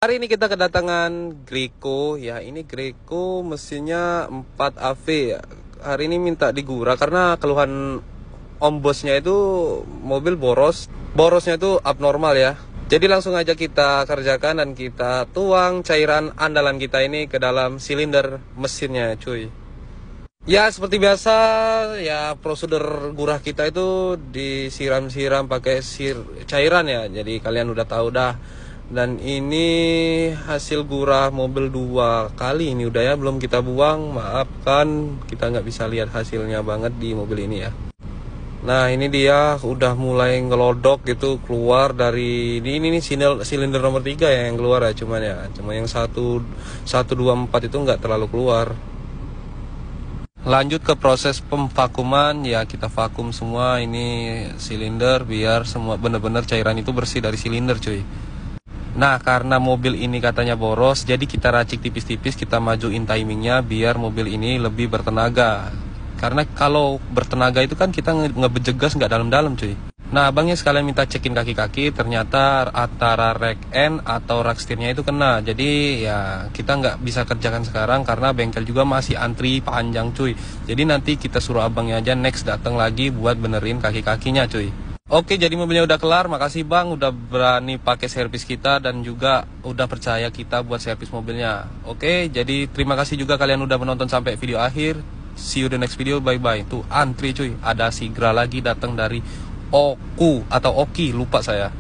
Hari ini kita kedatangan Greco ya. Ini Greco mesinnya 4 AV ya. Hari ini minta digura karena keluhan om bosnya itu mobil boros. Borosnya itu abnormal ya. Jadi langsung aja kita kerjakan dan kita tuang cairan andalan kita ini ke dalam silinder mesinnya cuy. Ya seperti biasa ya, prosedur gurah kita itu disiram-siram pakai cairan ya. Jadi kalian udah tahu dah. Dan ini hasil gurah mobil 2 kali ini udah ya, belum kita buang. Maafkan kita nggak bisa lihat hasilnya banget di mobil ini ya. Nah ini dia udah mulai ngelodok gitu, keluar dari ini nih silinder nomor 3 ya yang keluar ya. Cuma yang 1, 2, 4 itu nggak terlalu keluar. Lanjut ke proses pemvakuman ya, kita vakum semua ini silinder biar semua bener-bener cairan itu bersih dari silinder cuy. Nah karena mobil ini katanya boros, jadi kita racik tipis-tipis, kita majuin timingnya biar mobil ini lebih bertenaga. Karena kalau bertenaga itu kan kita ngebejegas nggak dalam-dalam cuy. Nah abangnya sekalian minta cekin kaki-kaki, ternyata antara rack end atau rack setirnya itu kena. Jadi ya kita nggak bisa kerjakan sekarang karena bengkel juga masih antri panjang cuy. Jadi nanti kita suruh abangnya aja next datang lagi buat benerin kaki-kakinya cuy. Oke, jadi mobilnya udah kelar. Makasih bang, udah berani pakai servis kita dan juga udah percaya kita buat servis mobilnya. Oke, jadi terima kasih juga kalian udah menonton sampai video akhir. See you the next video, bye bye. Tuh antri cuy, ada Sigra lagi datang dari Oku atau Oki, lupa saya.